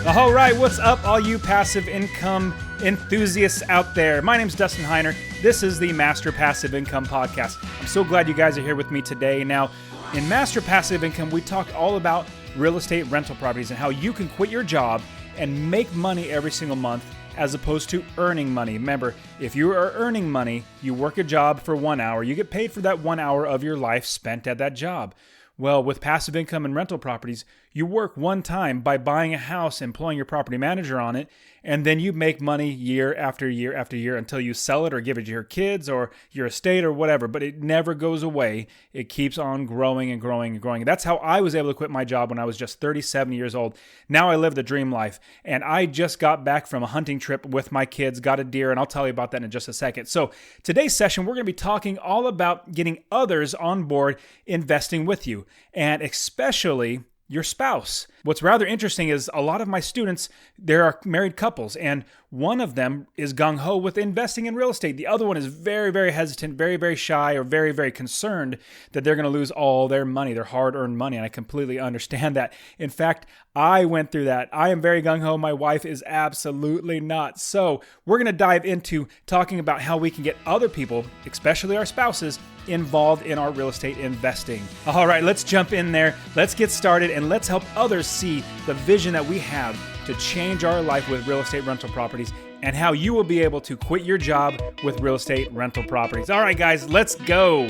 All right, what's up, all you passive income enthusiasts out there? My name's Dustin Heiner. This is the Master Passive Income Podcast. I'm so glad you guys are here with me today. Now, in Master Passive Income, we talk all about real estate rental properties and how you can quit your job and make money every single month as opposed to earning money. Remember, if you are earning money, you work a job for 1 hour, you get paid for that 1 hour of your life spent at that job. Well, with passive income and rental properties, you work one time by buying a house, employing your property manager on it, and then you make money year after year after year until you sell it or give it to your kids or your estate or whatever, but it never goes away. It keeps on growing and growing and growing. That's how I was able to quit my job when I was just 37 years old. Now I live the dream life, and I just got back from a hunting trip with my kids, got a deer, and I'll tell you about that in just a second. So today's session, we're going to be talking all about getting others on board investing with you, and especially your spouse. What's rather interesting is a lot of my students, there are married couples, and one of them is gung-ho with investing in real estate. The other one is very, very hesitant, very, very shy, or very, very concerned that they're going to lose all their money, their hard-earned money, and I completely understand that. In fact, I went through that. I am very gung-ho. My wife is absolutely not. So we're going to dive into talking about how we can get other people, especially our spouses, involved in our real estate investing. All right, let's jump in there. Let's get started, and let's help others see the vision that we have to change our life with real estate rental properties and how you will be able to quit your job with real estate rental properties. All right, guys, let's go.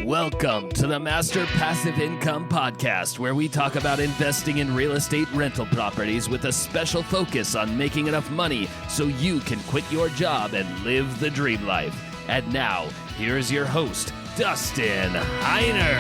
Welcome to the Master Passive Income Podcast, where we talk about investing in real estate rental properties with a special focus on making enough money so you can quit your job and live the dream life. And now, here's your host, Dustin Heiner.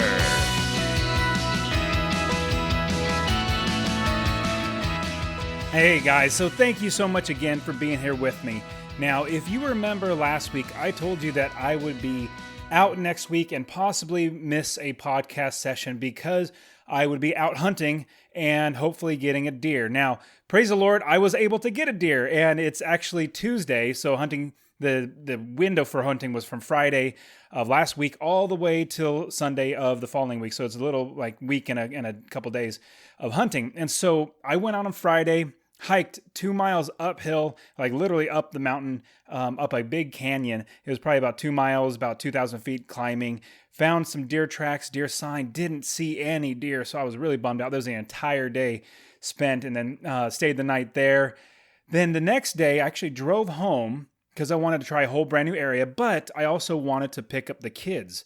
Hey guys, so thank you so much again for being here with me. Now, if you remember last week, I told you that I would be out next week and possibly miss a podcast session because I would be out hunting and hopefully getting a deer. Now, praise the Lord, I was able to get a deer, and it's actually Tuesday, so hunting, the window for hunting was from Friday of last week all the way till Sunday of the following week. So it's a little like week and a couple days of hunting. And so I went out on Friday, hiked 2 miles uphill, like literally up the mountain, up a big canyon. It was probably about 2 miles, about 2,000 feet climbing. Found some deer tracks, deer sign, didn't see any deer, so I was really bummed out. There was the entire day spent, and then stayed the night there. Then the next day, I actually drove home because I wanted to try a whole brand new area, but I also wanted to pick up the kids.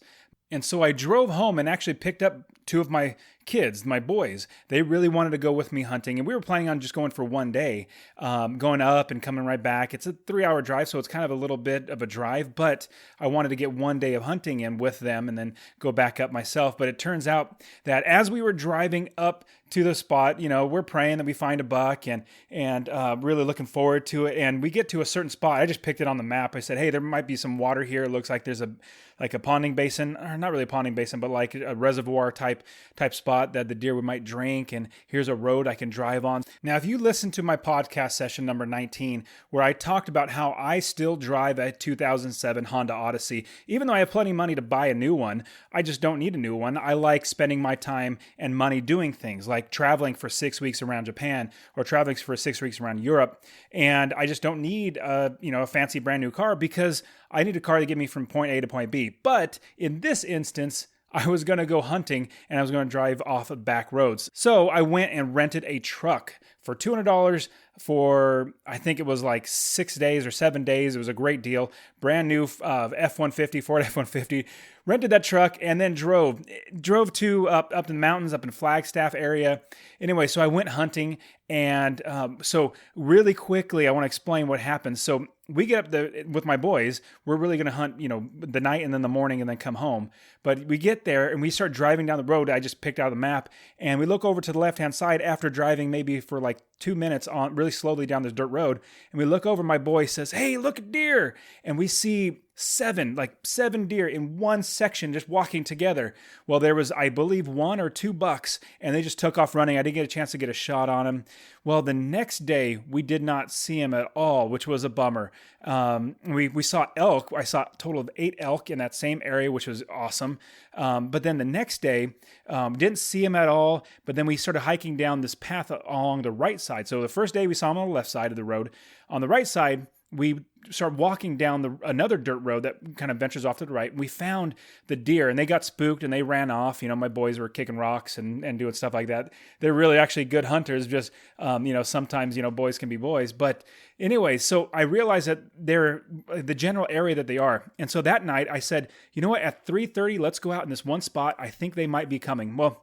And so I drove home and actually picked up 2 of my kids, my boys. They really wanted to go with me hunting, and we were planning on just going for one day, going up and coming right back. It's a 3-hour drive, so it's kind of a little bit of a drive, but I wanted to get one day of hunting in with them and then go back up myself. But it turns out that as we were driving up to the spot, you know, we're praying that we find a buck and really looking forward to it. And we get to a certain spot. I just picked it on the map. I said, hey, there might be some water here. It looks like there's a ponding basin, or not really a ponding basin, but like a reservoir type spot that the deer might drink, and here's a road I can drive on. Now, if you listen to my podcast session number 19, where I talked about how I still drive a 2007 Honda Odyssey, even though I have plenty of money to buy a new one, I just don't need a new one. I like spending my time and money doing things like traveling for 6 weeks around Japan or traveling for 6 weeks around Europe, and I just don't need a fancy brand new car because I need a car to get me from point A to point B. But in this instance, I was going to go hunting and I was going to drive off of back roads. So I went and rented a truck for $200 for, I think it was like 6 days or 7 days. It was a great deal. Brand new F-150, Ford F-150. Rented that truck and then drove to up the mountains, up in Flagstaff area. Anyway, so I went hunting, and so really quickly, I want to explain what happened. So we get up with my boys. We're really going to hunt, the night and then the morning and then come home. But we get there and we start driving down the road. I just picked out of the map, and we look over to the left-hand side after driving maybe for like 2 minutes on really slowly down this dirt road. And we look over, my boy says, hey, look at deer. And we see seven deer in one section just walking together. Well, there was, I believe, 1 or 2 bucks, and they just took off running. I didn't get a chance to get a shot on them. Well, the next day, we did not see them at all, which was a bummer. We saw elk. I saw a total of 8 elk in that same area, which was awesome. But then the next day, didn't see them at all, but then we started hiking down this path along the right side. So the first day we saw them on the left side of the road. On the right side, we started walking down another dirt road that kind of ventures off to the right. And we found the deer, and they got spooked and they ran off. My boys were kicking rocks and doing stuff like that. They're really actually good hunters. Just, sometimes, boys can be boys. But anyway, so I realized that they're the general area that they are. And so that night I said, you know what, at 3:30, let's go out in this one spot. I think they might be coming. Well,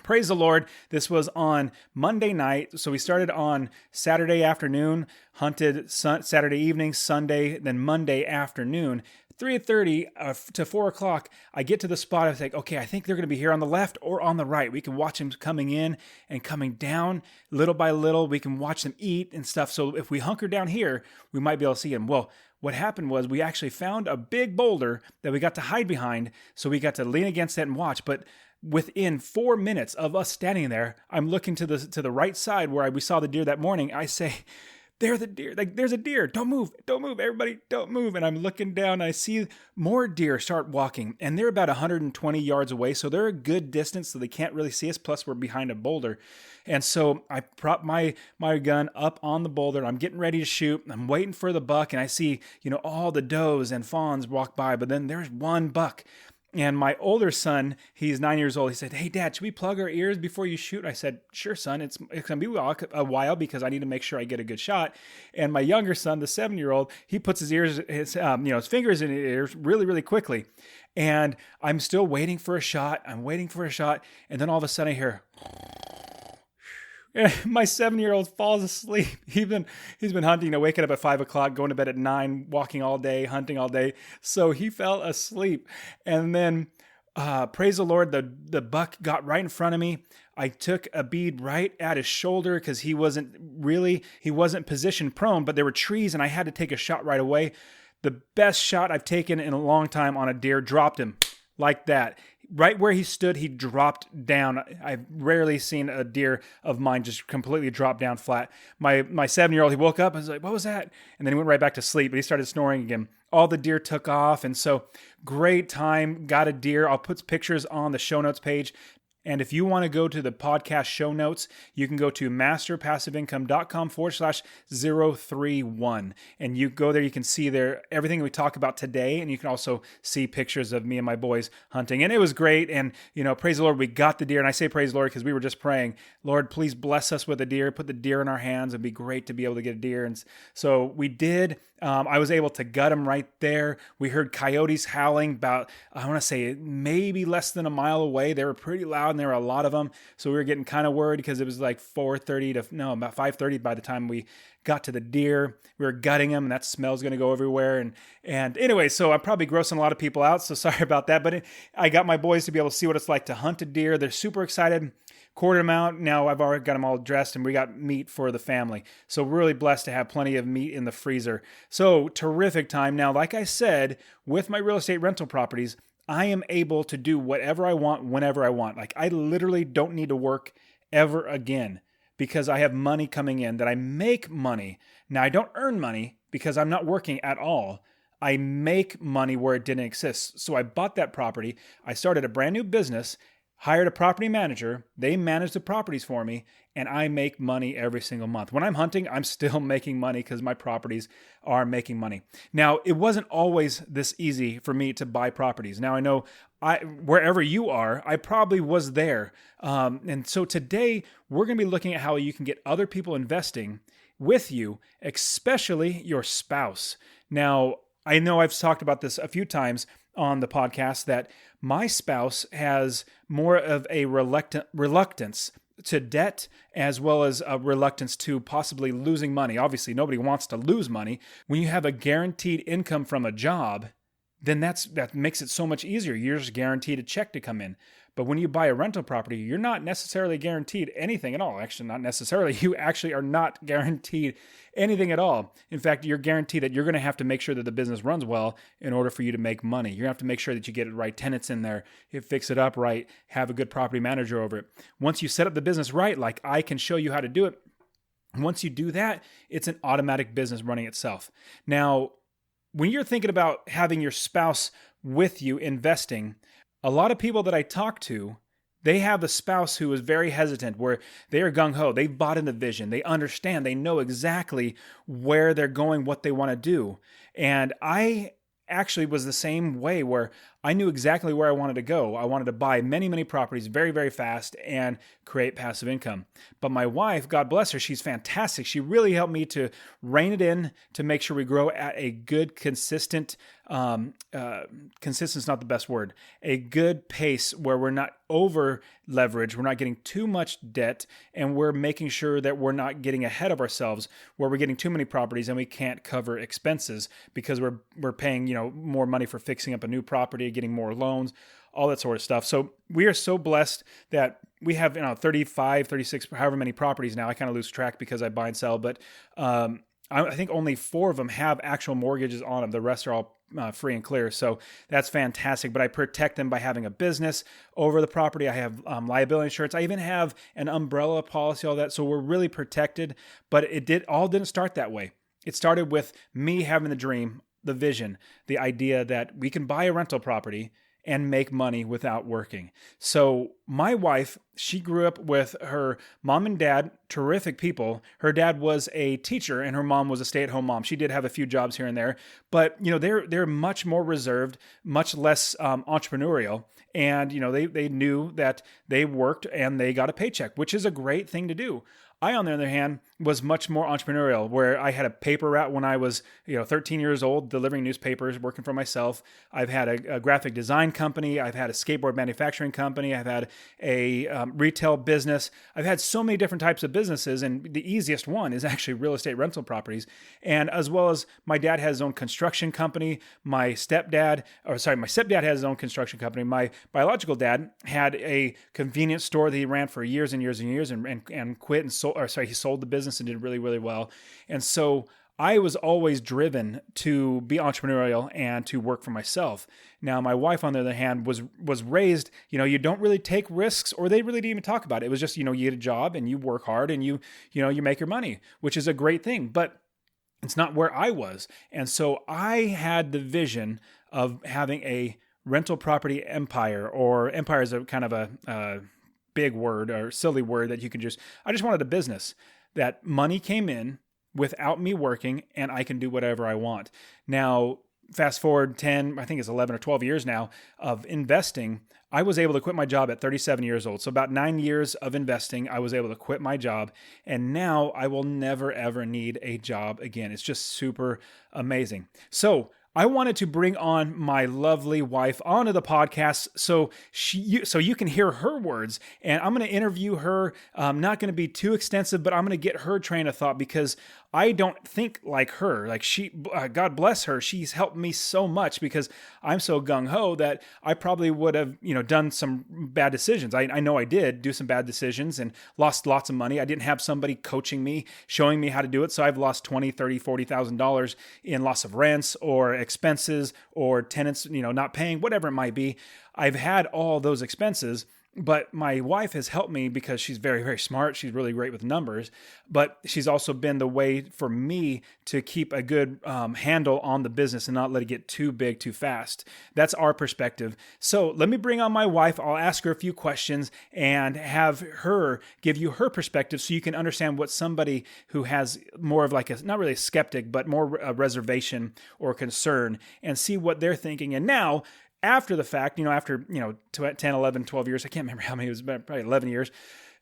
praise the Lord. This was on Monday night. So we started on Saturday afternoon, hunted Saturday evening, Sunday, then Monday afternoon. 3:30 to 4 o'clock, I get to the spot. I think, okay, I think they're going to be here on the left or on the right. We can watch them coming in and coming down little by little. We can watch them eat and stuff. So if we hunker down here, we might be able to see them. Well, what happened was we actually found a big boulder that we got to hide behind. So we got to lean against it and watch. But within 4 minutes of us standing there, I'm looking to the right side where we saw the deer that morning. I say, "There's the deer. There's a deer. Don't move. Everybody, don't move." And I'm looking down. And I see more deer start walking, and they're about 120 yards away, so they're a good distance, so they can't really see us. Plus, we're behind a boulder, and so I prop my gun up on the boulder. I'm getting ready to shoot. I'm waiting for the buck, and I see all the does and fawns walk by, but then there's one buck. And my older son, he's 9 years old. He said, "Hey, Dad, should we plug our ears before you shoot?" I said, "Sure, son. It's going to be a while because I need to make sure I get a good shot." And my younger son, the 7-year-old, he puts his fingers in his ears really, really quickly. And I'm still waiting for a shot. And then all of a sudden I hear, my 7-year-old falls asleep. He's been hunting, waking up at 5 o'clock, going to bed at 9, walking all day, hunting all day. So he fell asleep. And then, praise the Lord, the buck got right in front of me. I took a bead right at his shoulder because he wasn't positioned prone, but there were trees and I had to take a shot right away. The best shot I've taken in a long time on a deer, dropped him like that. Right where he stood, he dropped down. I've rarely seen a deer of mine just completely drop down flat. My 7-year-old, he woke up and was like, "What was that?" And then he went right back to sleep, but he started snoring again. All the deer took off, and so great time, got a deer. I'll put pictures on the show notes page. And if you want to go to the podcast show notes, you can go to masterpassiveincome.com/031. And you go there, you can see there everything we talk about today. And you can also see pictures of me and my boys hunting. And it was great. And, praise the Lord, we got the deer. And I say praise the Lord because we were just praying, "Lord, please bless us with a deer, put the deer in our hands. It'd be great to be able to get a deer." And so we did. I was able to gut him right there. We heard coyotes howling about, I want to say, maybe less than a mile away. They were pretty loud and there were a lot of them. So we were getting kind of worried because it was like about 5:30 by the time we got to the deer. We were gutting them and that smell's going to go everywhere. And anyway, so I'm probably grossing a lot of people out. So sorry about that. But I got my boys to be able to see what it's like to hunt a deer. They're super excited. Quartered them out. Now I've already got them all dressed and we got meat for the family. So we're really blessed to have plenty of meat in the freezer. So terrific time. Now, like I said, with my real estate rental properties, I am able to do whatever I want, whenever I want. Like I literally don't need to work ever again because I have money coming in, that I make money. Now I don't earn money because I'm not working at all. I make money where it didn't exist. So I bought that property. I started a brand new business, hired a property manager. They manage the properties for me, and I make money every single month. When I'm hunting, I'm still making money because my properties are making money. Now, it wasn't always this easy for me to buy properties. Now, I know wherever you are, I probably was there. And so today, we're going to be looking at how you can get other people investing with you, especially your spouse. Now, I know I've talked about this a few times on the podcast that my spouse has more of a reluctance to debt as well as a reluctance to possibly losing money. Obviously, nobody wants to lose money. When you have a guaranteed income from a job, then that makes it so much easier. You're just guaranteed a check to come in. But when you buy a rental property, you're not necessarily guaranteed anything at all. Actually, not necessarily. You actually are not guaranteed anything at all. In fact, you're guaranteed that you're going to have to make sure that the business runs well in order for you to make money. You're going to have to make sure that you get the right tenants in there, you fix it up right, have a good property manager over it. Once you set up the business right, like I can show you how to do it, once you do that, it's an automatic business running itself. Now, when you're thinking about having your spouse with you investing, a lot of people that I talk to, they have a spouse who is very hesitant, where they are gung-ho. They've bought into the vision. They understand. They know exactly where they're going, what they want to do. And I actually was the same way, where I knew exactly where I wanted to go. I wanted to buy many, many properties very, very fast and create passive income. But my wife, God bless her, she's fantastic. She really helped me to rein it in, to make sure we grow at a good, consistent, consistent's not the best word, a good pace where we're not over leveraged, we're not getting too much debt, and we're making sure that we're not getting ahead of ourselves, where we're getting too many properties and we can't cover expenses because we're paying, more money for fixing up a new property, getting more loans, all that sort of stuff. So we are so blessed that we have 35, 36, however many properties now. I kind of lose track because I buy and sell, but I think only 4 of them have actual mortgages on them. The rest are all free and clear. So that's fantastic. But I protect them by having a business over the property. I have liability insurance. I even have an umbrella policy, all that. So we're really protected. But it didn't start that way. It started with me having the dream, the vision, the idea that we can buy a rental property and make money without working. So my wife, she grew up with her mom and dad, terrific people. Her dad was a teacher and her mom was a stay-at-home mom. She did have a few jobs here and there, but they're much more reserved, much less entrepreneurial. And they knew that they worked and they got a paycheck, which is a great thing to do. I, on the other hand, was much more entrepreneurial, where I had a paper route when I was 13 years old, delivering newspapers, working for myself. I've had a graphic design company. I've had a skateboard manufacturing company. I've had a retail business. I've had so many different types of businesses, and the easiest one is actually real estate rental properties. And as well as my dad has his own construction company. My stepdad has his own construction company. My biological dad had a convenience store that he ran for years and years and years, and quit and sold. He sold the business and did really, really well. And so I was always driven to be entrepreneurial and to work for myself. Now, my wife, on the other hand, was raised, you don't really take risks, or they really didn't even talk about it. It was just, you get a job and you work hard and you make your money, which is a great thing. But it's not where I was. And so I had the vision of having a rental property empire, or empire is a kind of a big word or silly word that I just wanted a business that money came in without me working and I can do whatever I want. Now, fast forward 10, I think it's 11 or 12 years now of investing. I was able to quit my job at 37 years old. So about 9 years of investing, I was able to quit my job. And now I will never, ever need a job again. It's just super amazing. So I wanted to bring on my lovely wife onto the podcast so you can hear her words. And I'm going to interview her. Not going to be too extensive, but I'm going to get her train of thought, because I don't think like her. Like God bless her, she's helped me so much, because I'm so gung-ho that I probably would have, done some bad decisions. I know I did do some bad decisions and lost lots of money. I didn't have somebody coaching me, showing me how to do it. So I've lost $20,000, $30,000, $40,000 in loss of rents or expenses or tenants, not paying, whatever it might be. I've had all those expenses. But my wife has helped me because she's very, very smart. She's really great with numbers, but she's also been the way for me to keep a good handle on the business and not let it get too big too fast. That's our perspective. So let me bring on my wife. I'll ask her a few questions and have her give you her perspective so you can understand what somebody who has more of like not really a skeptic, but more a reservation or concern, and see what they're thinking. And now, after the fact, after 10, 11, 12 years, I can't remember how many, it was probably 11 years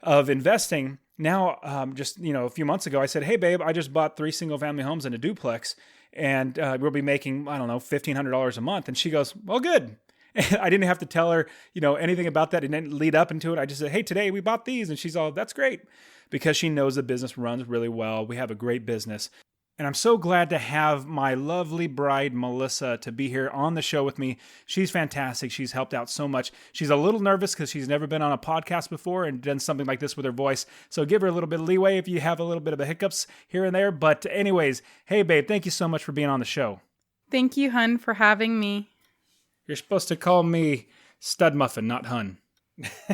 of investing. Now, just a few months ago, I said, "Hey, babe, I just bought 3 single-family homes and a duplex, and we'll be making, I don't know, $1,500 a month." And she goes, "Well, good." And I didn't have to tell her, anything about that. It didn't lead up into it. I just said, "Hey, today we bought these," and she's all, "That's great," because she knows the business runs really well. We have a great business. And I'm so glad to have my lovely bride, Melissa, to be here on the show with me. She's fantastic. She's helped out so much. She's a little nervous because she's never been on a podcast before and done something like this with her voice. So give her a little bit of leeway if you have a little bit of a hiccups here and there. But anyways, hey, babe, thank you so much for being on the show. Thank you, Hun, for having me. You're supposed to call me Stud Muffin, not Hun.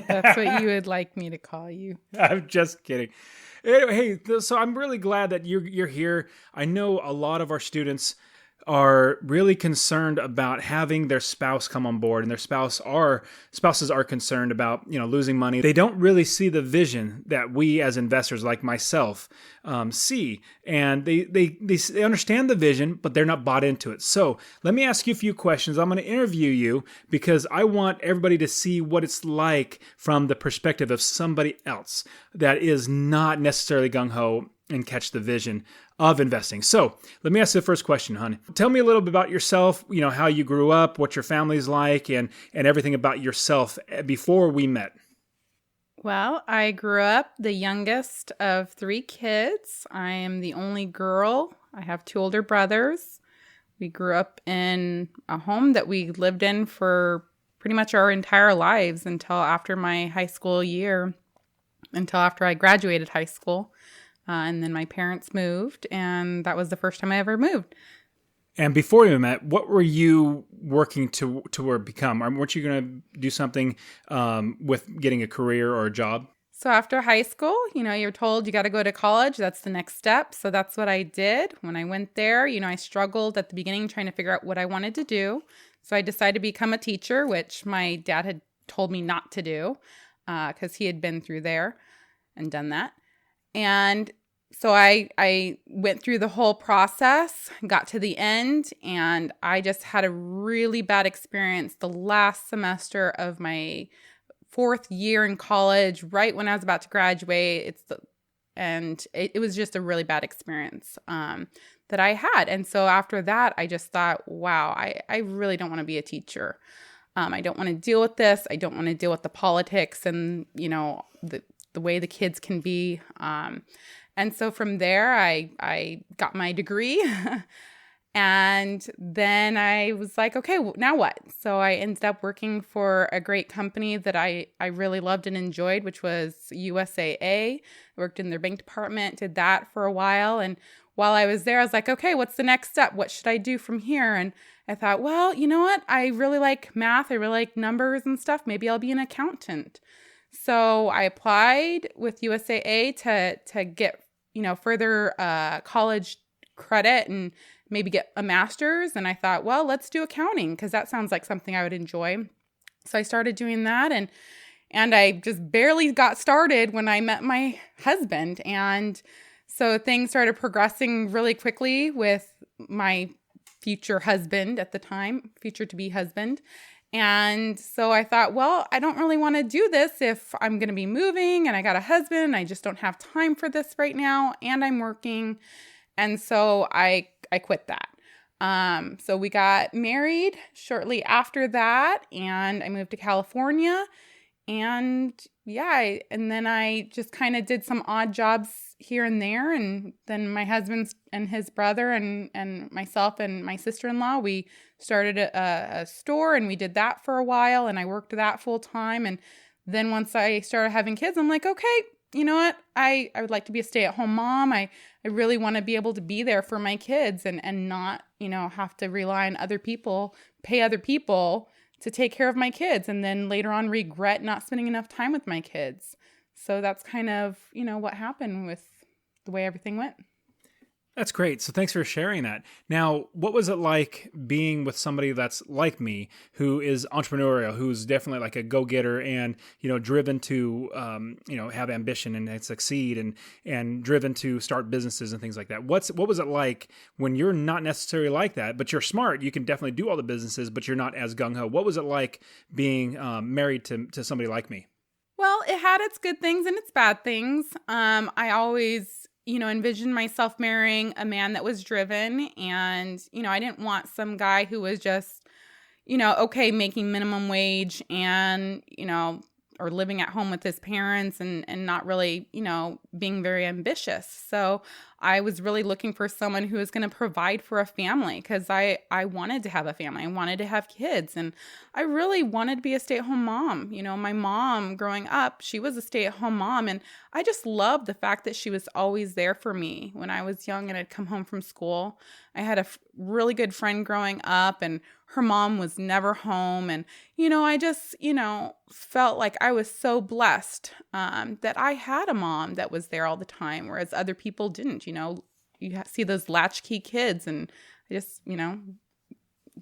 That's what you would like me to call you. I'm just kidding. Anyway, hey, so I'm really glad that you're here. I know a lot of our students are really concerned about having their spouse come on board, and their spouses are concerned about losing money. They don't really see the vision that we as investors, like myself, see, and they understand the vision, but they're not bought into it. So let me ask you a few questions. I'm going to interview you because I want everybody to see what it's like from the perspective of somebody else that is not necessarily gung-ho and catch the vision of investing. So let me ask you the first question, hon. Tell me a little bit about yourself, how you grew up, what your family's like, and everything about yourself before we met. Well, I grew up the youngest of 3 kids. I am the only girl. I have 2 older brothers. We grew up in a home that we lived in for pretty much our entire lives until after my high school year, until after I graduated high school. And then my parents moved, and that was the first time I ever moved. And before you met, what were you working to become? Weren't you going to do something with getting a career or a job? So after high school, you're told you got to go to college. That's the next step. So that's what I did. When I went there, I struggled at the beginning trying to figure out what I wanted to do. So I decided to become a teacher, which my dad had told me not to do because he had been through there and done that. And so I went through the whole process, got to the end, and I just had a really bad experience the last semester of my 4th year in college, right when I was about to graduate. It was just a really bad experience that I had. And so after that, I just thought, wow, I really don't want to be a teacher. I don't want to deal with this. I don't want to deal with the politics and, the way the kids can be. And so from there, I got my degree. And then I was like, okay, now what? So I ended up working for a great company that I really loved and enjoyed, which was USAA. I worked in their bank department, did that for a while. And while I was there, I was like, okay, what's the next step? What should I do from here? And I thought, well, you know what? I really like math. I really like numbers and stuff. Maybe I'll be an accountant. So I applied with USAA to get, further college credit and maybe get a master's. And I thought, well, let's do accounting because that sounds like something I would enjoy. So I started doing that, and I just barely got started when I met my husband. And so things started progressing really quickly with my future husband at the time, future to be husband. And so I thought, well, I don't really want to do this if I'm going to be moving and I got a husband and I just don't have time for this right now and I'm working. And so I quit that. So we got married shortly after that and I moved to California. And and then I just kind of did some odd jobs here and there. And then my husband and his brother and myself and my sister-in-law, we started a store and we did that for a while and I worked that full time. And then once I started having kids, I'm like, okay, you know what? I would like to be a stay-at-home mom. I really want to be able to be there for my kids and not, have to rely on other people, pay other people to take care of my kids and then later on regret not spending enough time with my kids. So that's kind of, what happened with the way everything went. That's great. So thanks for sharing that. Now, what was it like being with somebody that's like me, who is entrepreneurial, who's definitely like a go-getter and, driven to, have ambition and succeed and driven to start businesses and things like that? What was it like when you're not necessarily like that, but you're smart? You can definitely do all the businesses, but you're not as gung-ho. What was it like being married to somebody like me? Well, it had its good things and its bad things. I always envisioned myself marrying a man that was driven and, I didn't want some guy who was just, making minimum wage and, or living at home with his parents and not really, being very ambitious. So I was really looking for someone who was going to provide for a family because I wanted to have a family. I wanted to have kids, and I really wanted to be a stay-at-home mom. You know, my mom growing up, she was a stay-at-home mom, and I just loved the fact that she was always there for me when I was young and I'd come home from school. I had a really good friend growing up, and her mom was never home. And, you know, I just, you know, felt like I was so blessed that I had a mom that was there all the time, whereas other people didn't. You know, you see those latchkey kids, and I just, you know,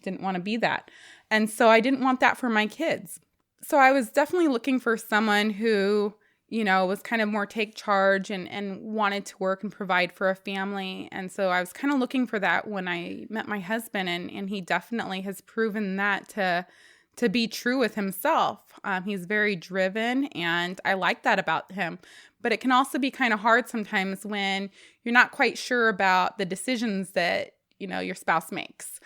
didn't want to be that. And so I didn't want that for my kids. So I was definitely looking for someone who, you know, was kind of more take charge and wanted to work and provide for a family. And so I was kind of looking for that when I met my husband, and he definitely has proven that to be true with himself. He's very driven, and I like that about him. But it can also be kind of hard sometimes when you're not quite sure about the decisions that, you know, your spouse makes.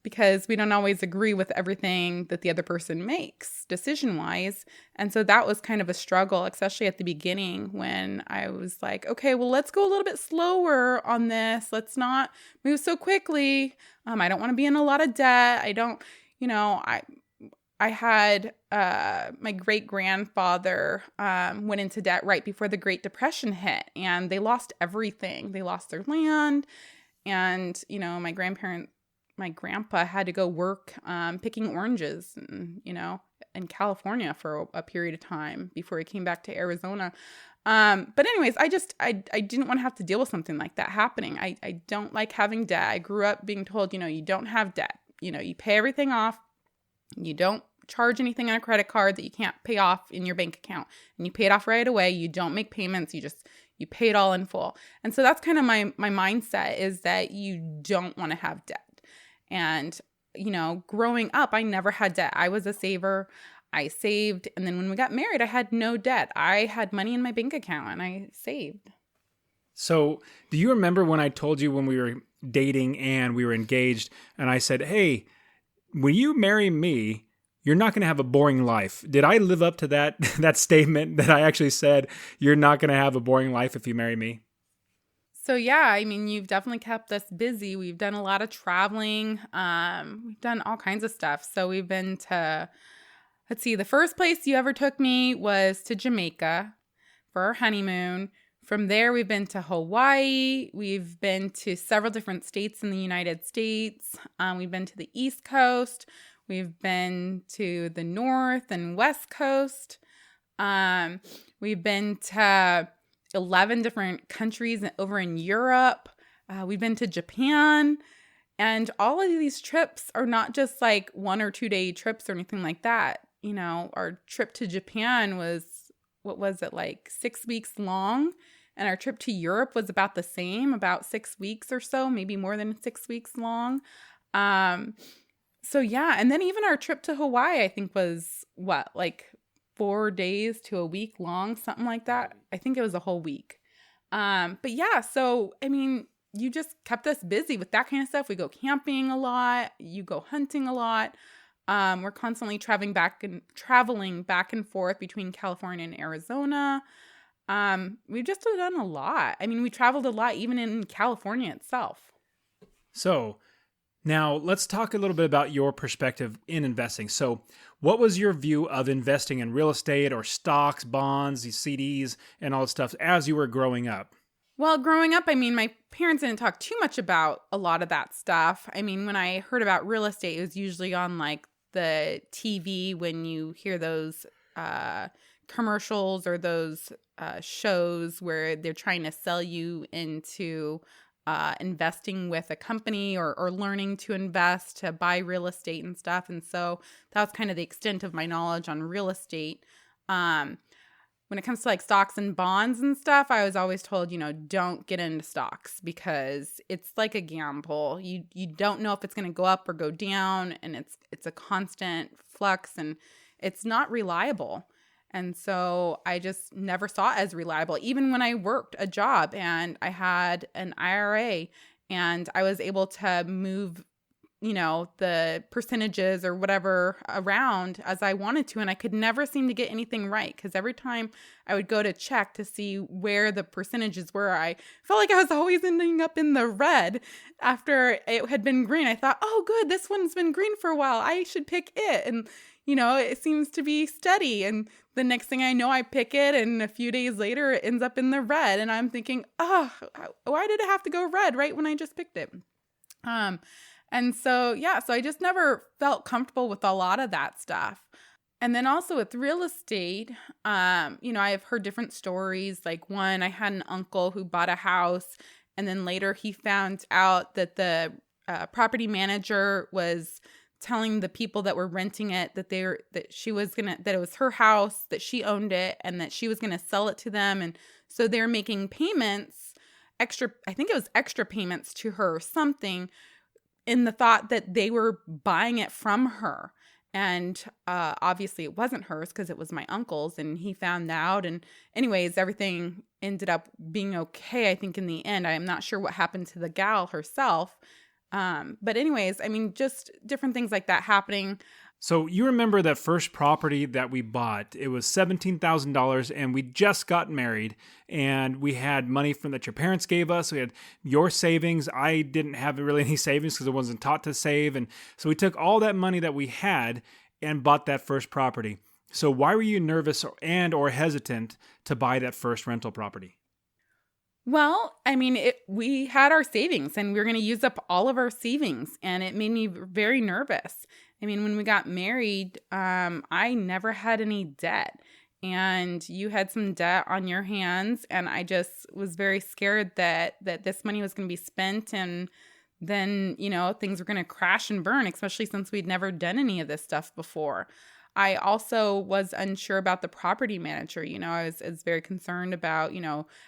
Because we don't always agree with everything that the other person makes decision-wise. And so that was kind of a struggle, especially at the beginning when I was like, okay, well, let's go a little bit slower on this. Let's not move so quickly. I don't want to be in a lot of debt. I don't, you know, I had my great-grandfather went into debt right before the Great Depression hit, and they lost everything. They lost their land, and, you know, my grandpa had to go work picking oranges, you know, in California for a period of time before he came back to Arizona. But anyways, I didn't want to have to deal with something like that happening. I don't like having debt. I grew up being told, you know, you don't have debt. You know, you pay everything off. You don't charge anything on a credit card that you can't pay off in your bank account. And you pay it off right away. You don't make payments. You pay it all in full. And so that's kind of my mindset, is that you don't want to have debt. And, you know, growing up, I never had debt. I was a saver. I saved. And then when we got married, I had no debt. I had money in my bank account and I saved. So do you remember when I told you when we were dating and we were engaged, and I said, hey, when you marry me, you're not going to have a boring life? Did I live up to that statement that I actually said, you're not going to have a boring life if you marry me? So yeah, I mean, you've definitely kept us busy. We've done a lot of traveling. We've done all kinds of stuff. So we've been to, let's see, the first place you ever took me was to Jamaica for our honeymoon. From there, we've been to Hawaii. We've been to several different states in the United States. We've been to the East Coast. We've been to the North and West Coast. We've been to 11 different countries over in Europe. We've been to Japan. And all of these trips are not just like 1 or 2 day trips or anything like that. You know, our trip to Japan was, what was it, like 6 weeks long? And our trip to Europe was about the same, about 6 weeks or so, maybe more than 6 weeks long. So yeah, and then even our trip to Hawaii, I think was what, like 4 days to a week long, something like that. I think it was a whole week. But yeah, so I mean, you just kept us busy with that kind of stuff. We go camping a lot. You go hunting a lot. We're constantly traveling back and forth between California and Arizona. We've just done a lot. I mean, we traveled a lot even in California itself. So now let's talk a little bit about your perspective in investing. So what was your view of investing in real estate or stocks, bonds, these CDs, and all that stuff as you were growing up? Well, growing up, I mean, my parents didn't talk too much about a lot of that stuff. I mean, when I heard about real estate, it was usually on like the TV when you hear those commercials or those shows where they're trying to sell you into investing with a company or learning to invest, to buy real estate and stuff. And so that was kind of the extent of my knowledge on real estate. When it comes to like stocks and bonds and stuff, I was always told, you know, don't get into stocks because it's like a gamble. You don't know if it's going to go up or go down, and it's a constant flux and it's not reliable. And so I just never saw it as reliable. Even when I worked a job and I had an IRA and I was able to move the percentages or whatever around as I wanted to. And I could never seem to get anything right, because every time I would go to check to see where the percentages were, I felt like I was always ending up in the red after it had been green. I thought, oh, good, this one's been green for a while, I should pick it. And, it seems to be steady. And the next thing I know, I pick it, and a few days later, it ends up in the red. And I'm thinking, oh, why did it have to go red right when I just picked it? And so I just never felt comfortable with a lot of that stuff. And then also with real estate, I've heard different stories. Like one, I had an uncle who bought a house, and then later he found out that the property manager was telling the people that were renting it that it was her house, that she owned it, and that she was gonna sell it to them. And so they're making payments, I think it was extra payments to her or something, in the thought that they were buying it from her. And obviously it wasn't hers, because it was my uncle's, and he found out. And anyways, everything ended up being okay, I think, in the end. I am not sure what happened to the gal herself. But anyways, just different things like that happening. So you remember that first property that we bought? It was $17,000, and we just got married, and we had money that your parents gave us. We had your savings. I didn't have really any savings because I wasn't taught to save. And so we took all that money that we had and bought that first property. So why were you nervous or hesitant to buy that first rental property? Well, we had our savings, and we were going to use up all of our savings, and it made me very nervous. When we got married, I never had any debt, and you had some debt on your hands, and I just was very scared that this money was going to be spent, and then, things were going to crash and burn, especially since we'd never done any of this stuff before. I also was unsure about the property manager. I was very concerned about,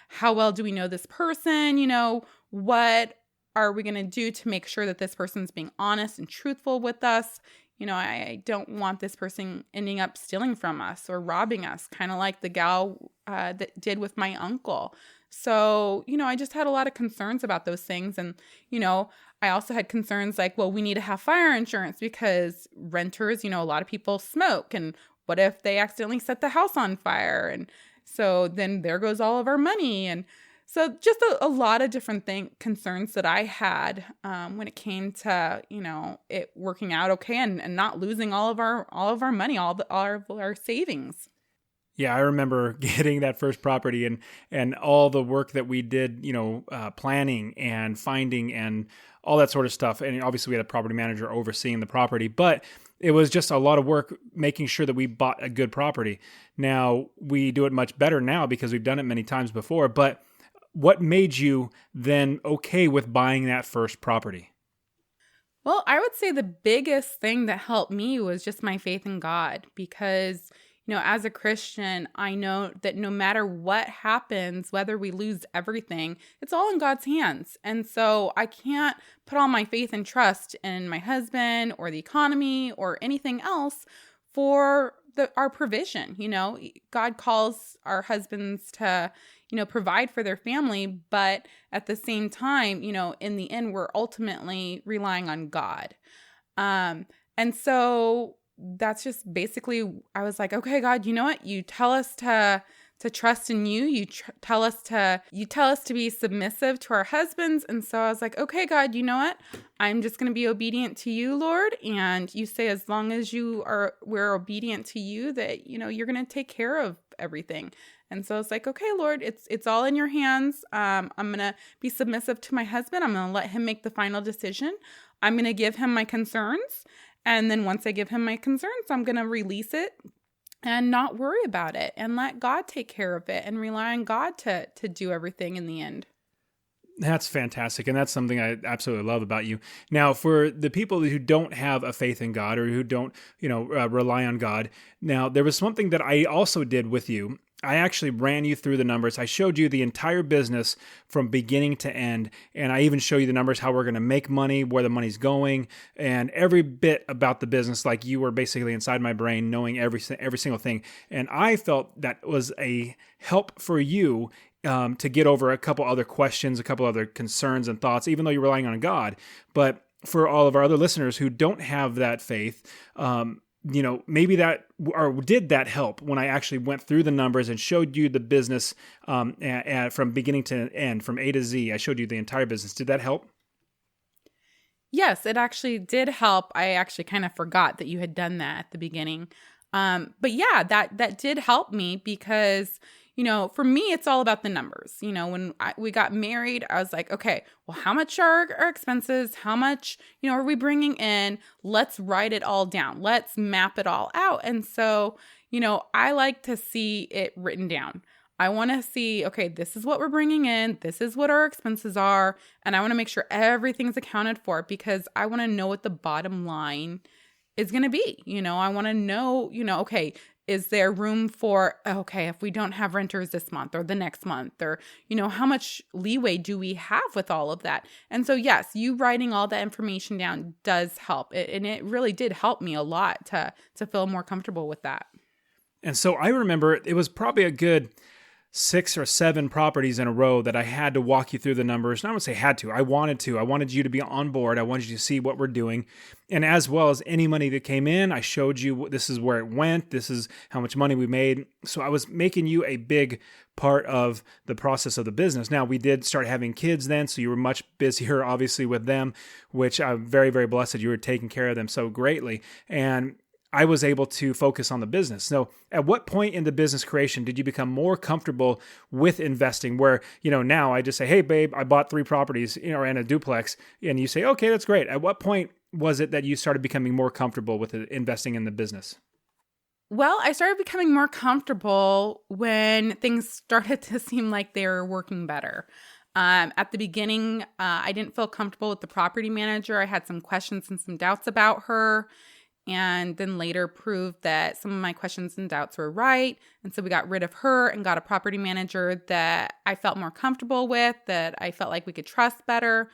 how well do we know this person? What are we going to do to make sure that this person's being honest and truthful with us? I don't want this person ending up stealing from us or robbing us, kind of like the gal that did with my uncle. So, I just had a lot of concerns about those things. And, I also had concerns like, well, we need to have fire insurance because renters, a lot of people smoke. And what if they accidentally set the house on fire? And so then there goes all of our money. And so just a lot of different concerns that I had when it came to, it working out okay and not losing all of our money, all of our savings. Yeah, I remember getting that first property and all the work that we did, planning and finding and all that sort of stuff. And obviously we had a property manager overseeing the property, but it was just a lot of work making sure that we bought a good property. Now we do it much better now because we've done it many times before, but what made you then okay with buying that first property? Well, I would say the biggest thing that helped me was just my faith in God, because as a Christian, I know that no matter what happens, whether we lose everything, it's all in God's hands. And so I can't put all my faith and trust in my husband or the economy or anything else for our provision. God calls our husbands to, provide for their family, but at the same time, in the end, we're ultimately relying on God. And so that's just basically, I was like, okay, God, you know what? You tell us to trust in you. You tell us to be submissive to our husbands. And so I was like, okay, God, you know what? I'm just going to be obedient to you, Lord. And you say, as long as we're obedient to you, that, you're going to take care of everything. And so it's like, okay, Lord, it's all in your hands. I'm going to be submissive to my husband. I'm going to let him make the final decision. I'm going to give him my concerns. And then once I give him my concerns, I'm going to release it and not worry about it and let God take care of it and rely on God to do everything in the end. That's fantastic. And that's something I absolutely love about you. Now, for the people who don't have a faith in God or who don't, rely on God, now there was something that I also did with you. I actually ran you through the numbers. I showed you the entire business from beginning to end. And I even show you the numbers, how we're going to make money, where the money's going, and every bit about the business, like you were basically inside my brain, knowing every single thing. And I felt that was a help for you to get over a couple other questions, a couple other concerns and thoughts, even though you're relying on God. But for all of our other listeners who don't have that faith, maybe that, or did that help when I actually went through the numbers and showed you the business from beginning to end, from A to Z? I showed you the entire business. Did that help? Yes, it actually did help. I actually kind of forgot that you had done that at the beginning. But yeah, that did help me because, for me, it's all about the numbers. When we got married, I was like, okay, well, how much are our expenses? How much, are we bringing in? Let's write it all down. Let's map it all out. And so, I like to see it written down. I want to see, okay, this is what we're bringing in. This is what our expenses are. And I want to make sure everything's accounted for because I want to know what the bottom line is going to be. I want to know, okay, is there room for, okay, if we don't have renters this month or the next month, or, how much leeway do we have with all of that? And so, yes, you writing all that information down does help. And it really did help me a lot to feel more comfortable with that. And so I remember it was probably a good 6 or 7 properties in a row that I had to walk you through the numbers. And I would say had to. I wanted you to be on board. I wanted you to see what we're doing. And as well as any money that came in, I showed you this is where it went. This is how much money we made. So I was making you a big part of the process of the business. Now, we did start having kids then, so you were much busier, obviously, with them, which I'm very, very blessed that you were taking care of them so greatly. And I was able to focus on the business. So at what point in the business creation did you become more comfortable with investing where, now I just say, hey, babe, I bought 3 properties, and a duplex. And you say, okay, that's great. At what point was it that you started becoming more comfortable with investing in the business? Well, I started becoming more comfortable when things started to seem like they were working better. At the beginning, I didn't feel comfortable with the property manager. I had some questions and some doubts about her. And then later proved that some of my questions and doubts were right. And so we got rid of her and got a property manager that I felt more comfortable with, that I felt like we could trust better.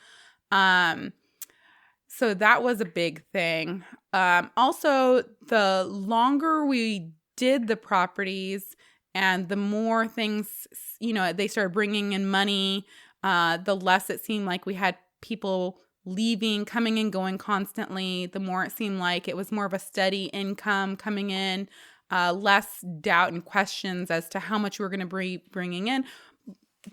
So that was a big thing. Also, the longer we did the properties and the more things, they started bringing in money, the less it seemed like we had people leaving, coming and going constantly, the more it seemed like it was more of a steady income coming in, less doubt and questions as to how much we were going to be bringing in.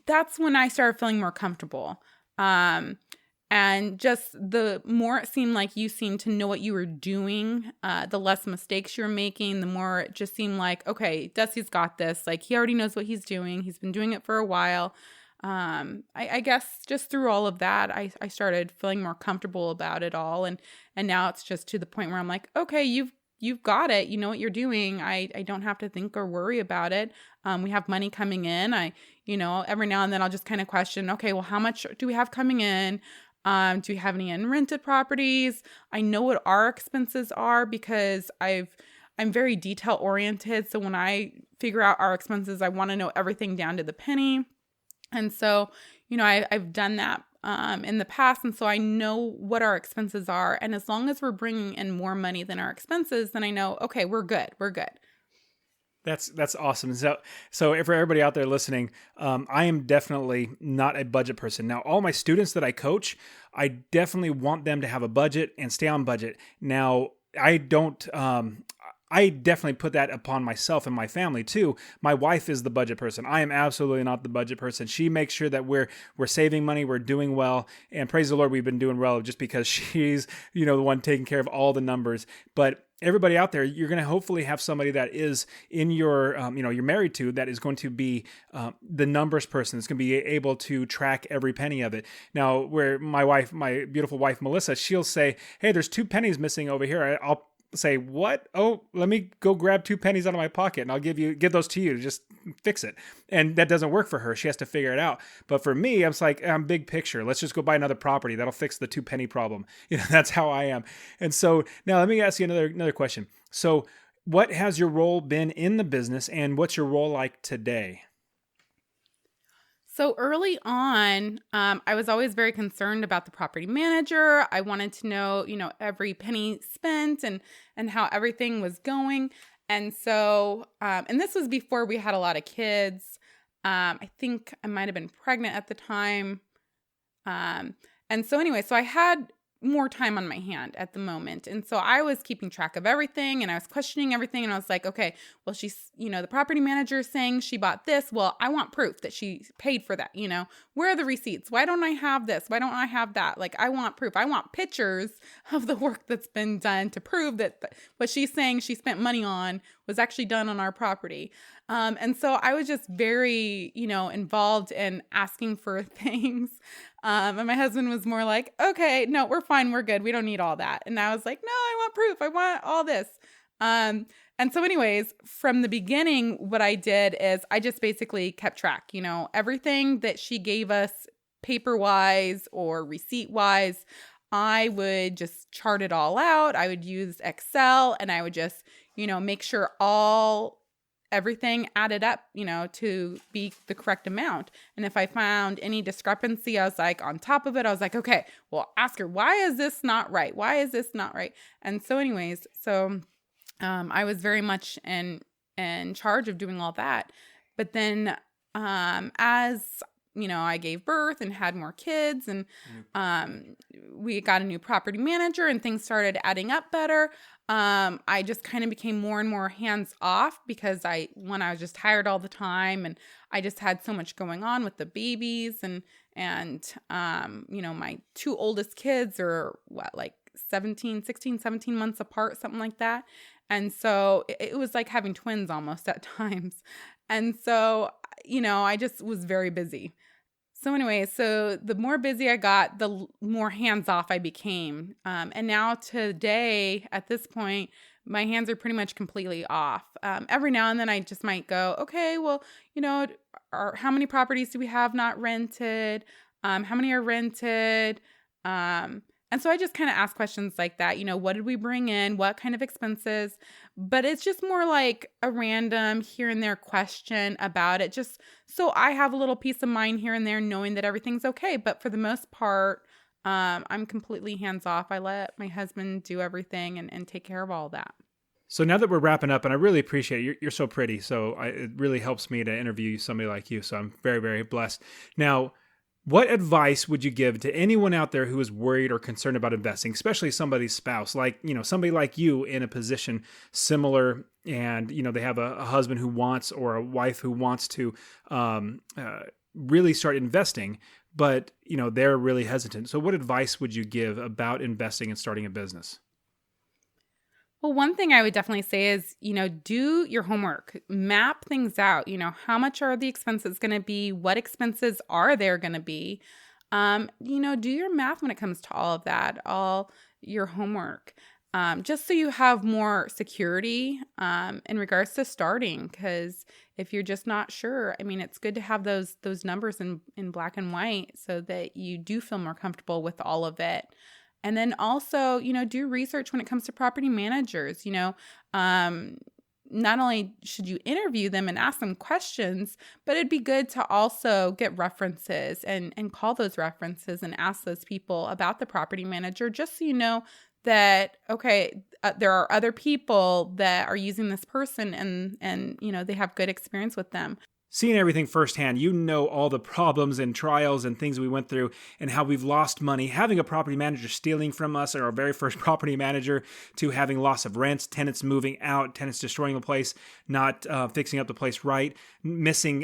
That's when I started feeling more comfortable. And just the more it seemed like you seemed to know what you were doing, the less mistakes you were making, the more it just seemed like, okay, Dusty's got this. Like, he already knows what he's doing. He's been doing it for a while. I guess just through all of that, I started feeling more comfortable about it all. And now it's just to the point where I'm like, okay, you've got it. You know what you're doing. I don't have to think or worry about it. We have money coming in. Every now and then I'll just kind of question, okay, well, how much do we have coming in? Do we have any unrented properties? I know what our expenses are because I'm very detail oriented. So when I figure out our expenses, I want to know everything down to the penny. And so, I've done that in the past. And so I know what our expenses are. And as long as we're bringing in more money than our expenses, then I know, okay, we're good. We're good. That's awesome. So for everybody out there listening, I am definitely not a budget person. Now, all my students that I coach, I definitely want them to have a budget and stay on budget. Now, I don't... I definitely put that upon myself and my family too. My wife is the budget person. I am absolutely not the budget person. She makes sure that we're saving money, we're doing well, and praise the Lord, we've been doing well just because she's, the one taking care of all the numbers. But everybody out there, you're going to hopefully have somebody that is in your, you're married to, that is going to be the numbers person. That's going to be able to track every penny of it. Now, where my beautiful wife, Melissa, she'll say, hey, there's 2 pennies missing over here. I'll say, what? Oh, let me go grab 2 pennies out of my pocket and I'll give those to you to just fix it. And that doesn't work for her. She has to figure it out. But for me, I'm big picture. Let's just go buy another property. That'll fix the 2 penny problem. That's how I am. And so now let me ask you another question. So what has your role been in the business and what's your role like today? So early on, I was always very concerned about the property manager. I wanted to know, every penny spent and how everything was going. And so, and this was before we had a lot of kids. I think I might have been pregnant at the time. And so anyway, so I had more time on my hand at the moment. And so I was keeping track of everything and I was questioning everything. And I was like, okay, well, she's, the property manager is saying she bought this. Well, I want proof that she paid for that. Where are the receipts? Why don't I have this? Why don't I have that? Like, I want proof. I want pictures of the work that's been done to prove that what she's saying she spent money on was actually done on our property. And so I was just very, involved in asking for things. And my husband was more like, okay, no, we're fine. We're good. We don't need all that. And I was like, no, I want proof. I want all this. And so anyways, from the beginning, what I did is I just basically kept track, everything that she gave us paper wise or receipt wise, I would just chart it all out. I would use Excel and I would just, make sure everything added up, to be the correct amount. And if I found any discrepancy, I was like, on top of it, I was like, okay, well, ask her, why is this not right? Why is this not right? And so anyways, I was very much in charge of doing all that. But then, as I gave birth and had more kids and, we got a new property manager and things started adding up better. I just kind of became more and more hands off because I was just tired all the time and I just had so much going on with the babies and my two oldest kids are 16, 17 months apart, something like that. And so it was like having twins almost at times. And so, I just was very busy. So anyway, so the more busy I got, the more hands-off I became. And now today, at this point, my hands are pretty much completely off. Every now and then I just might go, okay, well, how many properties do we have not rented? How many are rented? And so I just kind of ask questions like that, what did we bring in? What kind of expenses? But it's just more like a random here and there question about it, just so I have a little peace of mind here and there knowing that everything's okay. But for the most part, I'm completely hands off. I let my husband do everything and take care of all that. So now that we're wrapping up, and I really appreciate it, you're so pretty. So it really helps me to interview somebody like you. So I'm very, very blessed. Now, what advice would you give to anyone out there who is worried or concerned about investing, especially somebody's spouse, like, somebody like you in a position similar and, they have a husband who wants or a wife who wants to really start investing, but, they're really hesitant. So what advice would you give about investing and starting a business? Well, one thing I would definitely say is, do your homework, map things out. How much are the expenses going to be? What expenses are there going to be? Do your math when it comes to all of that, all your homework, just so you have more security in regards to starting. Because if you're just not sure, it's good to have those numbers in black and white so that you do feel more comfortable with all of it. And then also, do research when it comes to property managers. Not only should you interview them and ask them questions, but it'd be good to also get references and call those references and ask those people about the property manager, just so you know that, okay, there are other people that are using this person and they have good experience with them. Seeing everything firsthand, all the problems and trials and things we went through and how we've lost money, having a property manager stealing from us, or our very first property manager, to having loss of rents, tenants moving out, tenants destroying the place, not fixing up the place right, missing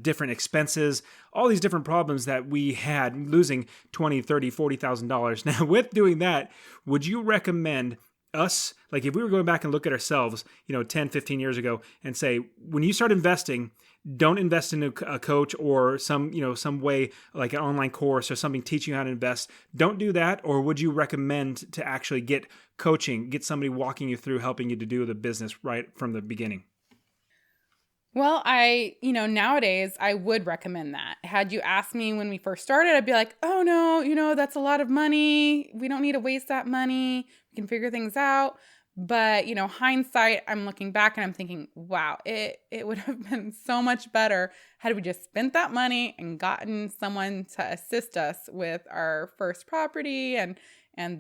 different expenses, all these different problems that we had, losing $20,000, $30,000, $40,000. Now, with doing that, would you recommend us, like if we were going back and look at ourselves, 10, 15 years ago and say, when you start investing, don't invest in a coach or some way like an online course or something teaching you how to invest. Don't do that. Or would you recommend to actually get coaching, get somebody walking you through, helping you to do the business right from the beginning? Well, nowadays I would recommend that. Had you asked me when we first started, I'd be like, oh no, that's a lot of money. We don't need to waste that money. We can figure things out. But, hindsight, I'm looking back and I'm thinking, wow, it would have been so much better had we just spent that money and gotten someone to assist us with our first property and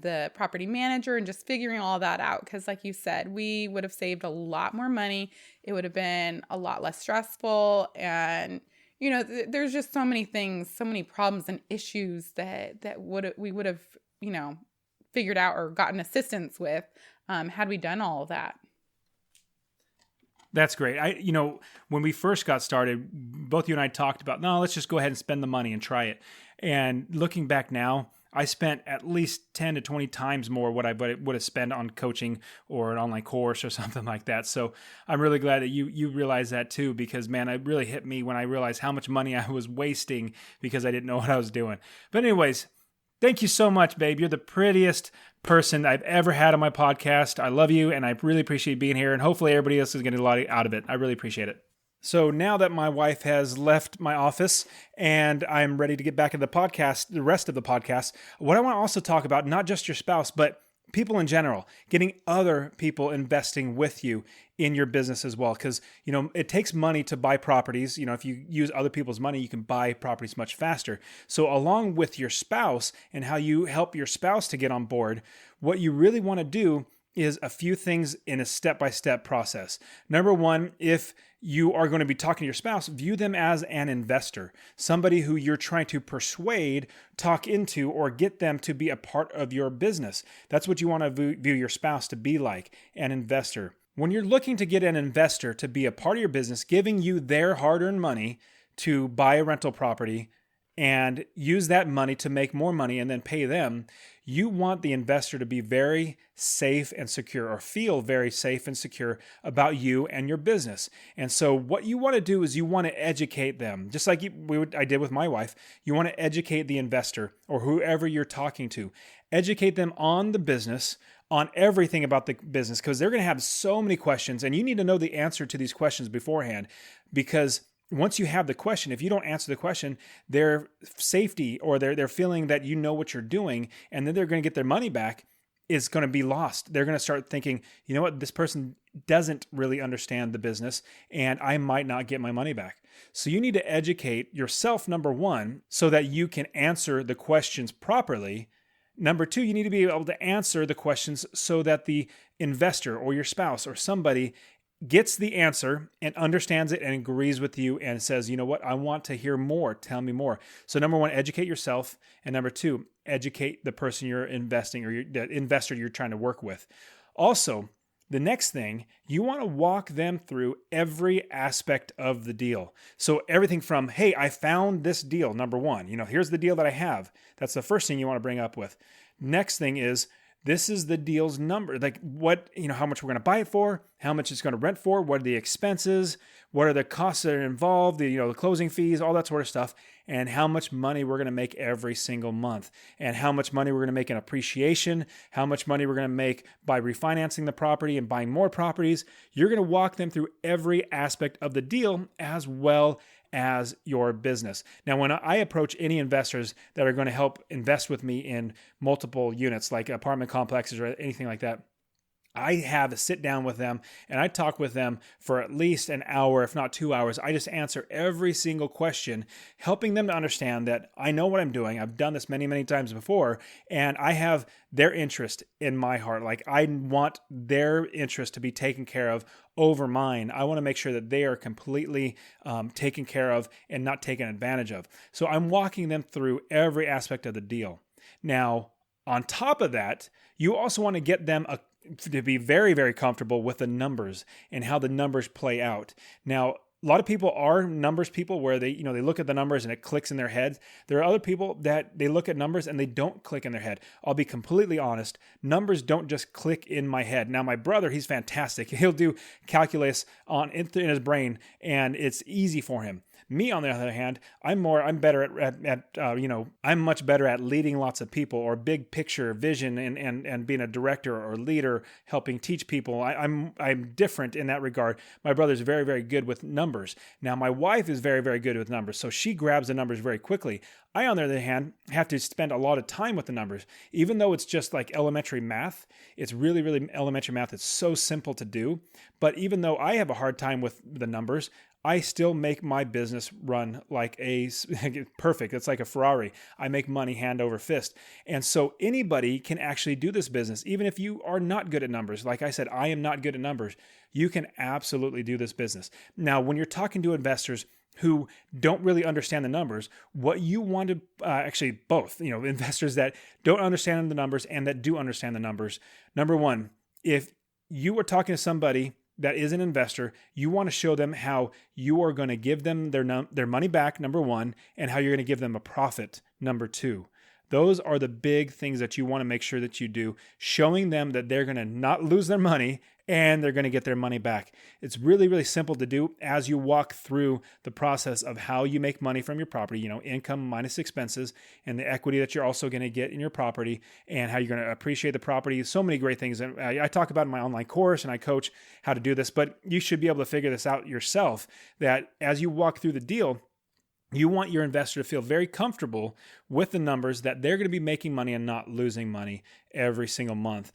the property manager and just figuring all that out. Because like you said, we would have saved a lot more money. It would have been a lot less stressful. And, there's just so many things, so many problems and issues that we would have figured out or gotten assistance with had we done all of that. That's great. When we first got started, both you and I talked about, no, let's just go ahead and spend the money and try it. And looking back now, I spent at least 10 to 20 times more what I would have spent on coaching or an online course or something like that. So I'm really glad that you realized that too, because man, it really hit me when I realized how much money I was wasting because I didn't know what I was doing. But anyways, thank you so much, babe. You're the prettiest person I've ever had on my podcast. I love you, and I really appreciate being here, and hopefully everybody else is getting a lot out of it. I really appreciate it. So now that my wife has left my office and I'm ready to get back into the podcast, the rest of the podcast, what I want to also talk about, not just your spouse, but people in general, getting other people investing with you in your business as well. Because, it takes money to buy properties. If you use other people's money, you can buy properties much faster. So along with your spouse and how you help your spouse to get on board, what you really want to do is a few things in a step-by-step process. Number one, if you are going to be talking to your spouse, view them as an investor, somebody who you're trying to persuade, talk into, or get them to be a part of your business. That's what you want to view your spouse to be like, an investor. When you're looking to get an investor to be a part of your business, giving you their hard-earned money to buy a rental property and use that money to make more money and then pay them, you want the investor to be very safe and secure, or feel very safe and secure about you and your business. And so what you want to do is you want to educate them, just like I did with my wife. You want to educate the investor or whoever you're talking to. Educate them on the business, on everything about the business, because they're going to have so many questions, and you need to know the answer to these questions beforehand, because once you have the question, if you don't answer the question, their safety or their feeling that you know what you're doing and then they're going to get their money back is going to be lost. They're going to start thinking, you know what, this person doesn't really understand the business and I might not get my money back. So you need to educate yourself, number one, so that you can answer the questions properly. Number two, you need to be able to answer the questions so that the investor or your spouse or somebody gets the answer and understands it and agrees with you and says, you know what, I want to hear more. Tell me more. So number one, educate yourself. And number two, educate the person you're investing or the investor you're trying to work with. Also, the next thing, you want to walk them through every aspect of the deal. So everything from, hey, I found this deal, number one, here's the deal that I have. That's the first thing you want to bring up with. Next thing is, this is the deal's number, like what, how much we're going to buy it for, how much it's going to rent for, what are the expenses, what are the costs that are involved, the closing fees, all that sort of stuff, and how much money we're going to make every single month, and how much money we're going to make in appreciation, how much money we're going to make by refinancing the property and buying more properties. You're going to walk them through every aspect of the deal as well as your business. Now, when I approach any investors that are going to help invest with me in multiple units, like apartment complexes or anything like that, I have a sit down with them and I talk with them for at least an hour, if not 2 hours. I just answer every single question, helping them to understand that I know what I'm doing. I've done this many, many times before, and I have their interest in my heart. Like, I want their interest to be taken care of over mine. I want to make sure that they are completely taken care of and not taken advantage of. So I'm walking them through every aspect of the deal. Now, on top of that, you also want to get them to be very, very comfortable with the numbers and how the numbers play out. Now, a lot of people are numbers people where they look at the numbers and it clicks in their heads. There are other people that they look at numbers and they don't click in their head. I'll be completely honest. Numbers don't just click in my head. Now, my brother, he's fantastic. He'll do calculus in his brain and it's easy for him. Me, on the other hand, I'm better I'm much better at leading lots of people, or big picture vision, and being a director or leader, helping teach people. I'm different in that regard. My brother's very, very good with numbers. Now, my wife is very, very good with numbers, so she grabs the numbers very quickly. I, on the other hand, have to spend a lot of time with the numbers. Even though it's just like elementary math, it's really, really elementary math. It's so simple to do. But even though I have a hard time with the numbers, I still make my business run like perfect. It's like a Ferrari. I make money hand over fist. And so anybody can actually do this business, even if you are not good at numbers. Like I said, I am not good at numbers. You can absolutely do this business. Now, when you're talking to investors, who don't really understand the numbers, what you want to actually both, investors that don't understand the numbers and that do understand the numbers. Number one, if you are talking to somebody that is an investor, you want to show them how you are going to give them their money back, number one, and how you're going to give them a profit, number two. Those are the big things that you want to make sure that you do, showing them that they're going to not lose their money and they're going to get their money back. It's really, really simple to do as you walk through the process of how you make money from your property, income minus expenses and the equity that you're also going to get in your property and how you're going to appreciate the property. So many great things. And I talk about in my online course and I coach how to do this, but you should be able to figure this out yourself, that as you walk through the deal, you want your investor to feel very comfortable with the numbers, that they're going to be making money and not losing money every single month.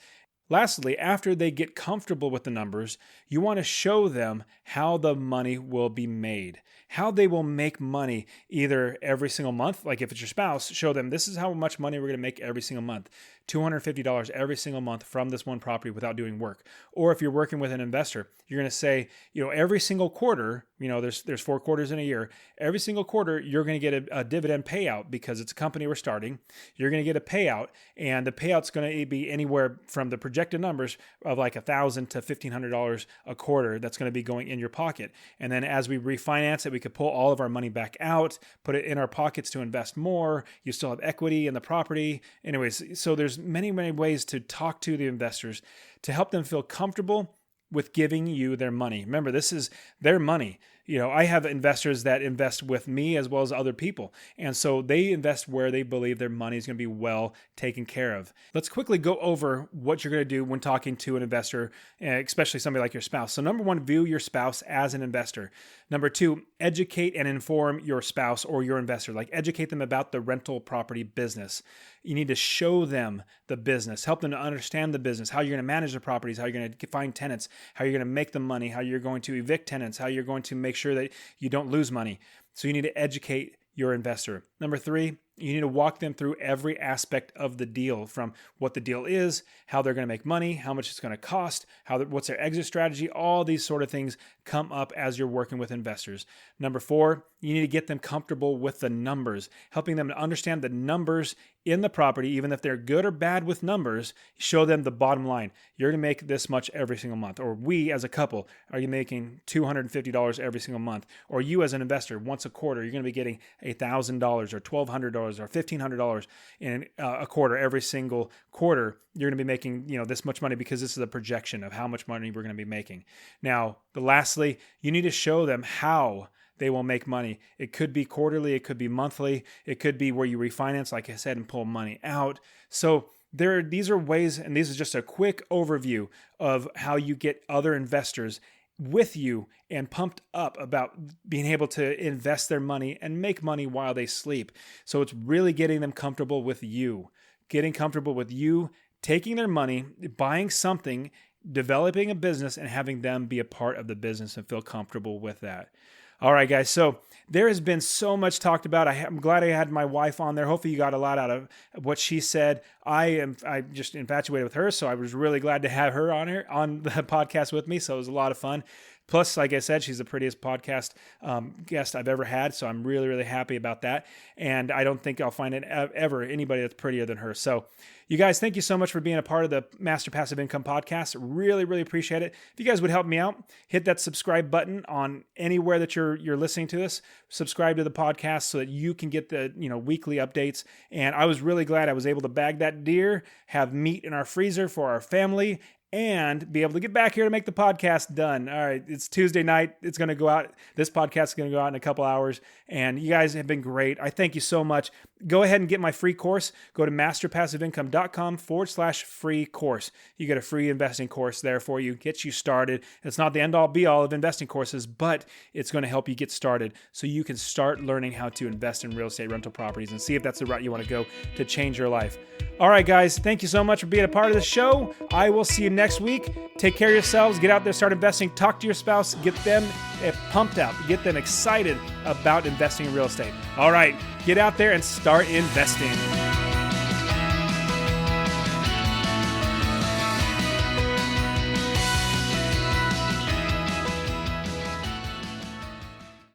Lastly, after they get comfortable with the numbers, you want to show them how the money will be made, how they will make money either every single month. Like if it's your spouse, show them this is how much money we're going to make every single month, $250 every single month from this one property without doing work. Or if you're working with an investor, you're going to say, every single quarter, there's 4 quarters in a year. Every single quarter, you're going to get a dividend payout because it's a company we're starting. You're going to get a payout, and the payout's going to be anywhere from the projected numbers of like $1,000 to $1,500 a quarter that's going to be going in your pocket. And then as we refinance it, we could pull all of our money back out, put it in our pockets to invest more. You still have equity in the property. Anyways, so there's many, many ways to talk to the investors to help them feel comfortable with giving you their money. Remember, this is their money. I have investors that invest with me as well as other people. And so they invest where they believe their money is going to be well taken care of. Let's quickly go over what you're going to do when talking to an investor, especially somebody like your spouse. So number one, view your spouse as an investor. Number two, educate and inform your spouse or your investor. Like educate them about the rental property business. You need to show them the business, help them to understand the business, how you're going to manage the properties, how you're going to find tenants, how you're going to make the money, how you're going to evict tenants, how you're going to make sure that you don't lose money. So you need to educate your investor. Number three, you need to walk them through every aspect of the deal, from what the deal is, how they're going to make money, how much it's going to cost, what's their exit strategy. All these sort of things come up as you're working with investors. Number four, you need to get them comfortable with the numbers, helping them to understand the numbers in the property, even if they're good or bad with numbers. Show them the bottom line. You're going to make this much every single month. Or we as a couple are you making $250 every single month. Or you as an investor, once a quarter, you're going to be getting $1,000 or $1,200 or $1,500 in a quarter. Every single quarter, you're going to be making this much money, because this is a projection of how much money we're going to be making. Now, lastly, you need to show them how they will make money. It could be quarterly, it could be monthly, it could be where you refinance, like I said, and pull money out. So these are ways, and this is just a quick overview of how you get other investors with you and pumped up about being able to invest their money and make money while they sleep. So it's really getting them comfortable with you, taking their money, buying something, developing a business, and having them be a part of the business and feel comfortable with that. All right, guys. So there has been so much talked about. I'm glad I had my wife on there. Hopefully you got a lot out of what she said. I'm just infatuated with her, so I was really glad to have her on the podcast with me. So it was a lot of fun. Plus, like I said, she's the prettiest podcast guest I've ever had. So I'm really, really happy about that. And I don't think I'll find ever anybody that's prettier than her. So you guys, thank you so much for being a part of the Master Passive Income Podcast. Really, really appreciate it. If you guys would help me out, hit that subscribe button on anywhere that you're listening to this. Subscribe to the podcast so that you can get the weekly updates. And I was really glad I was able to bag that deer, have meat in our freezer for our family, and be able to get back here to make the podcast done. All right, it's Tuesday night. It's going to go out. This podcast is going to go out in a couple hours, and you guys have been great. I thank you so much. Go ahead and get my free course. Go to masterpassiveincome.com/free course. You get a free investing course there for you, get you started. It's not the end-all be-all of investing courses, but it's going to help you get started so you can start learning how to invest in real estate rental properties and see if that's the route you want to go to change your life. All right, guys, thank you so much for being a part of the show. I will see you next week. Take care of yourselves. Get out there, start investing. Talk to your spouse. Get them pumped up. Get them excited about investing in real estate. All right, get out there and start investing.